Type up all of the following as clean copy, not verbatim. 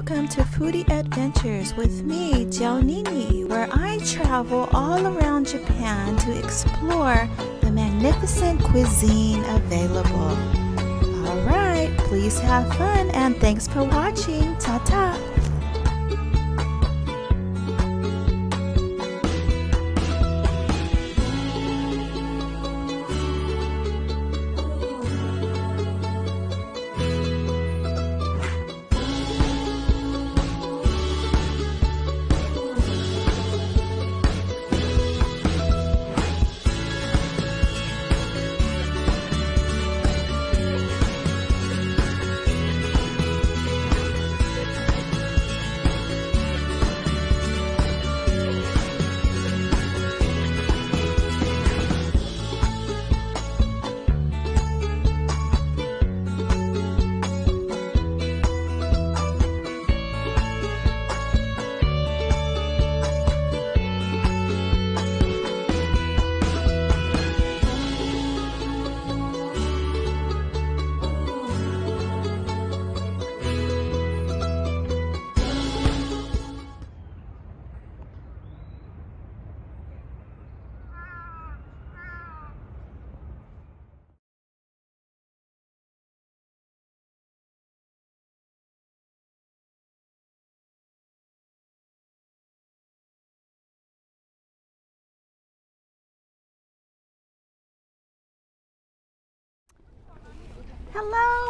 welcome to Foodie Adventures with me, Johnini, where I travel all around Japan to explore the magnificent cuisine available. Alright, please have fun and thanks for watching. Ta-ta!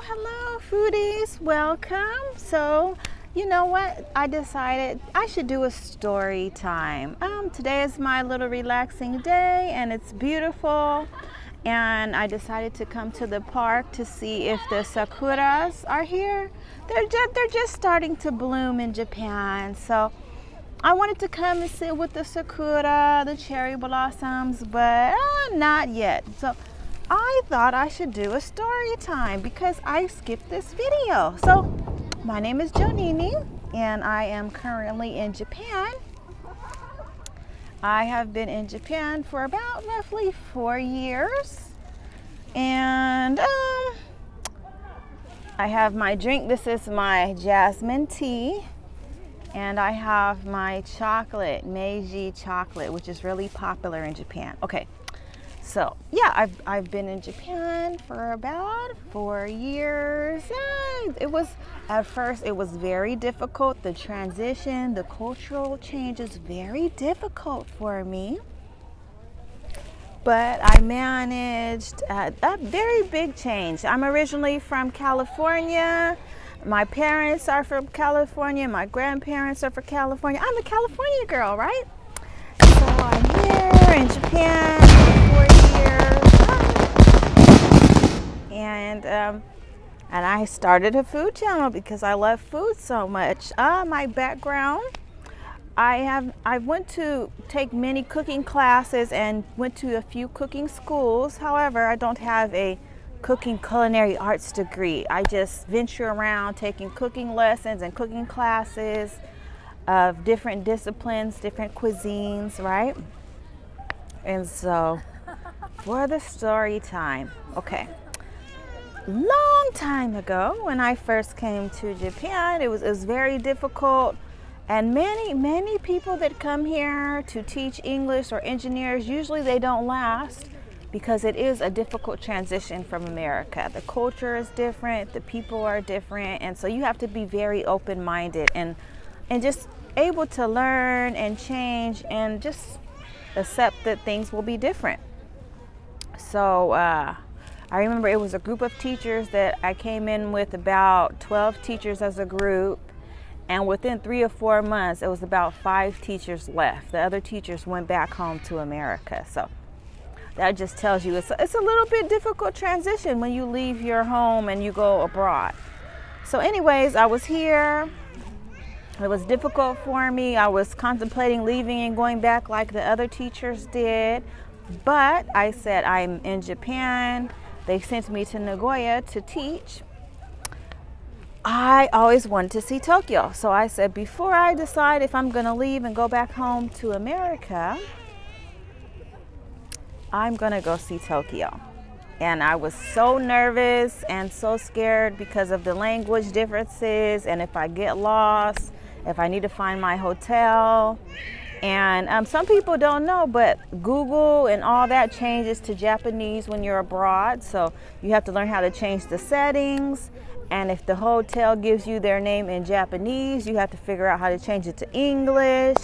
Hello foodies, welcome. So you know what, I decided I should do a story time. Today is my little relaxing day and it's beautiful, and I decided to come to the park to see if the sakuras are here. They're just starting to bloom in Japan, so I wanted to come and sit with the sakura, the cherry blossoms, but not yet. So I thought I should do a story time because I skipped this video. So my name is Johnini and I am currently in Japan. I have been in Japan for about roughly 4 years, and I have my drink. This is my jasmine tea, and I have my chocolate, Meiji chocolate, which is really popular in Japan. Okay. So yeah, I've been in Japan for about 4 years. At first it was very difficult. The transition, the cultural change is very difficult for me. But I managed a very big change. I'm originally from California. My parents are from California. My grandparents are from California. I'm a California girl, right? So I'm here in Japan for 4 years, and I started a food channel because I love food so much. My background, I went to take many cooking classes and went to a few cooking schools. However, I don't have a cooking culinary arts degree. I just venture around taking cooking lessons and cooking classes of different disciplines, different cuisines, right? And so for the story time, okay. Long time ago when I first came to Japan, it was very difficult, and many people that come here to teach English or engineers, usually they don't last because it is a difficult transition from America. The culture is different, the people are different, and so you have to be very open-minded and just able to learn and change and just accept that things will be different. So I remember it was a group of teachers that I came in with, about 12 teachers as a group, and within 3 or 4 months it was about 5 teachers left. The other teachers went back home to America. So that just tells you it's a little bit difficult transition when you leave your home and you go abroad. So anyways, I was here. It was difficult for me. I was contemplating leaving and going back like the other teachers did. But I said, I'm in Japan. They sent me to Nagoya to teach. I always wanted to see Tokyo. So I said, before I decide if I'm going to leave and go back home to America, I'm going to go see Tokyo. And I was so nervous and so scared because of the language differences, and if I get lost, if I need to find my hotel. And some people don't know, but Google and all that changes to Japanese when you're abroad. So you have to learn how to change the settings. And if the hotel gives you their name in Japanese, you have to figure out how to change it to English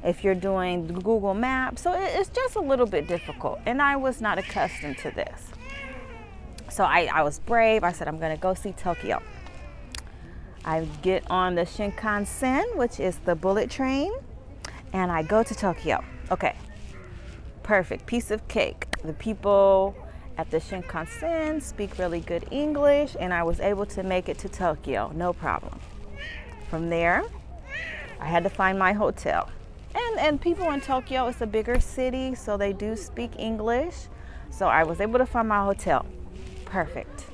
if you're doing Google Maps. So it's just a little bit difficult. And I was not accustomed to this. So I was brave. I said, I'm going to go see Tokyo. I get on the Shinkansen, which is the bullet train, and I go to Tokyo. Okay, perfect, piece of cake. The people at the Shinkansen speak really good English, and I was able to make it to Tokyo, no problem. From there, I had to find my hotel. And people in Tokyo, it's a bigger city, so they do speak English. So I was able to find my hotel. Perfect.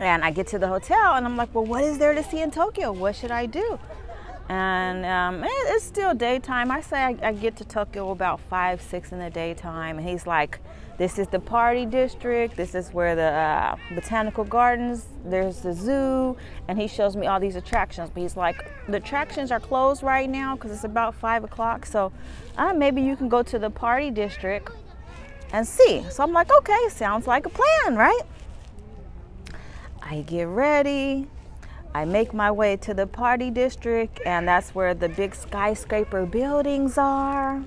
And I get to the hotel and I'm like, well, what is there to see in Tokyo? What should I do? And it's still daytime. I say I get to Tokyo about 5, 6 in the daytime. And he's like, this is the party district. This is where the botanical gardens, there's the zoo. And he shows me all these attractions. But he's like, the attractions are closed right now because it's about 5 o'clock. So maybe you can go to the party district and see. So I'm like, okay, sounds like a plan, right? I get ready. I make my way to the party district, and that's where the big skyscraper buildings are.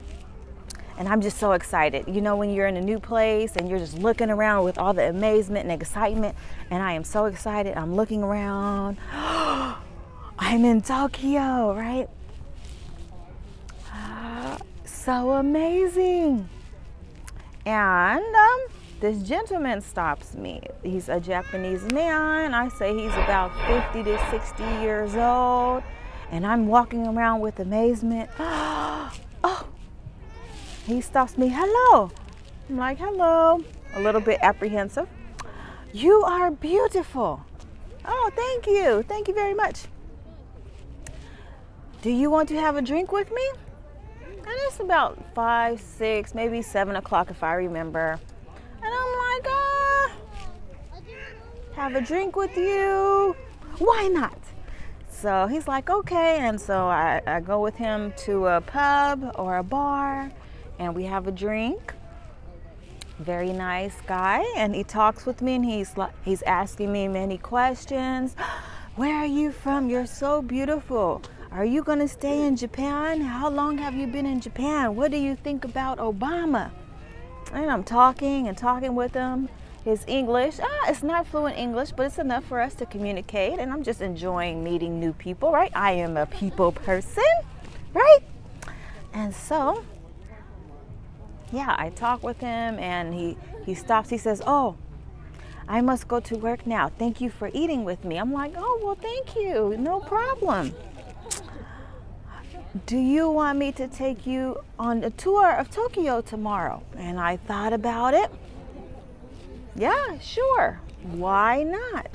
And I'm just so excited. You know, when you're in a new place and you're just looking around with all the amazement and excitement, and I am so excited. I'm looking around. I'm in Tokyo, right? So amazing. And this gentleman stops me. He's a Japanese man. I say he's about 50 to 60 years old. And I'm walking around with amazement. Oh, he stops me. Hello. I'm like, hello. A little bit apprehensive. You are beautiful. Oh, thank you. Thank you very much. Do you want to have a drink with me? And it's about 5, 6, maybe 7 o'clock if I remember. And I'm like, have a drink with you? Why not? So he's like, okay. And so I go with him to a pub or a bar and we have a drink. Very nice guy. And he talks with me and he's asking me many questions. Where are you from? You're so beautiful. Are you going to stay in Japan? How long have you been in Japan? What do you think about Obama? And I'm talking with him. His English, it's not fluent English, but it's enough for us to communicate. And I'm just enjoying meeting new people, right? I am a people person, right? And so, yeah, I talk with him and he stops. He says, oh, I must go to work now. Thank you for eating with me. I'm like, oh, well, thank you. No problem. Do you want me to take you on a tour of Tokyo tomorrow? And I thought about it. Yeah, sure. Why not?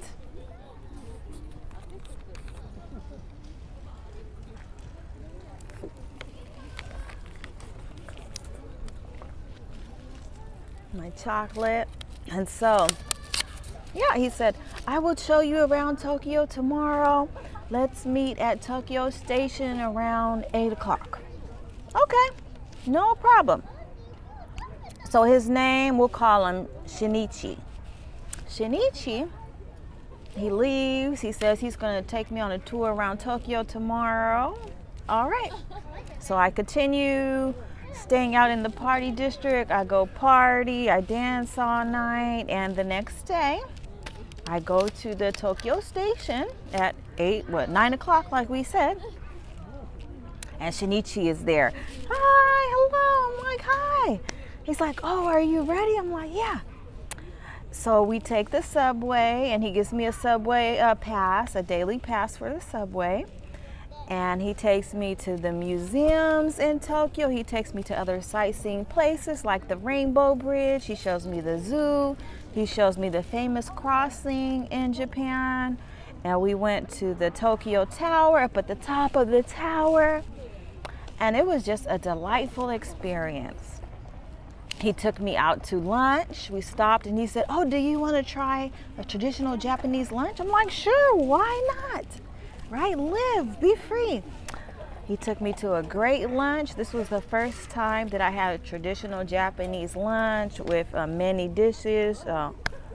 My chocolate. And so, yeah, he said, I will show you around Tokyo tomorrow. Let's meet at Tokyo Station around 8 o'clock. Okay, no problem. So his name, we'll call him Shinichi. Shinichi, he leaves. He says he's going to take me on a tour around Tokyo tomorrow. All right. So I continue staying out in the party district. I go party, I dance all night, and the next day, I go to the Tokyo Station at 9 o'clock, like we said. And Shinichi is there. Hi, hello. I'm like, hi. He's like, oh, are you ready? I'm like, yeah. So we take the subway, and he gives me a subway pass, a daily pass for the subway. And he takes me to the museums in Tokyo. He takes me to other sightseeing places like the Rainbow Bridge. He shows me the zoo. He shows me the famous crossing in Japan. And we went to the Tokyo Tower, up at the top of the tower. And it was just a delightful experience. He took me out to lunch. We stopped and he said, "Oh, do you want to try a traditional Japanese lunch?" I'm like, "Sure, why not? Right? Live, be free." He took me to a great lunch. This was the first time that I had a traditional Japanese lunch with many dishes,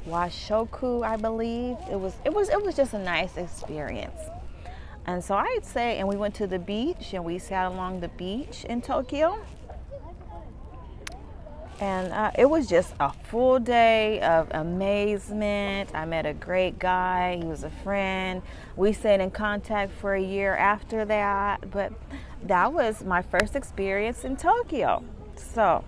washoku, I believe. It was just a nice experience. And so I'd say, and we went to the beach and we sat along the beach in Tokyo. And it was just a full day of amazement. I met a great guy. He was a friend. We stayed in contact for a year after that. But that was my first experience in Tokyo. So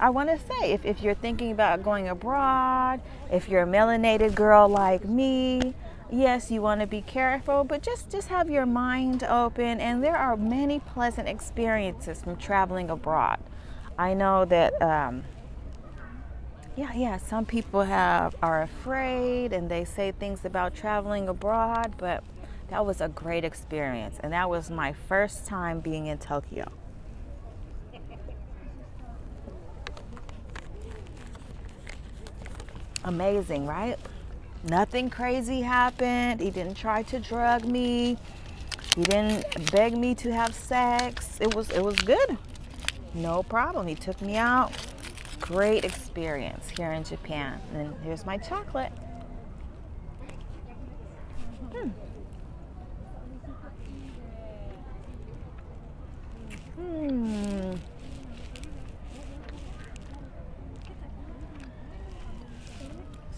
I want to say, if you're thinking about going abroad, if you're a melanated girl like me, yes, you want to be careful, but just have your mind open. And there are many pleasant experiences from traveling abroad. I know that, some people are afraid and they say things about traveling abroad, but that was a great experience. And that was my first time being in Tokyo. Amazing, right? Nothing crazy happened. He didn't try to drug me. He didn't beg me to have sex. It was good. No problem. He took me out. Great experience here in Japan. And here's my chocolate.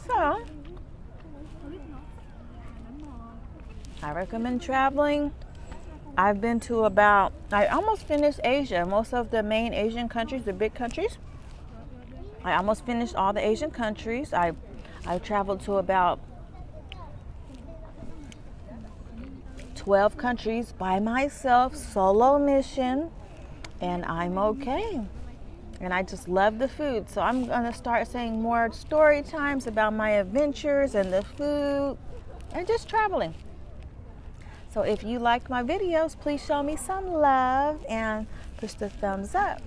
So, I recommend traveling. I've been to I almost finished Asia. Most of the main Asian countries, the big countries. I almost finished all the Asian countries. I traveled to about 12 countries by myself, solo mission, and I'm okay. And I just love the food. So I'm gonna start saying more story times about my adventures and the food and just traveling. So if you like my videos, please show me some love and push the thumbs up.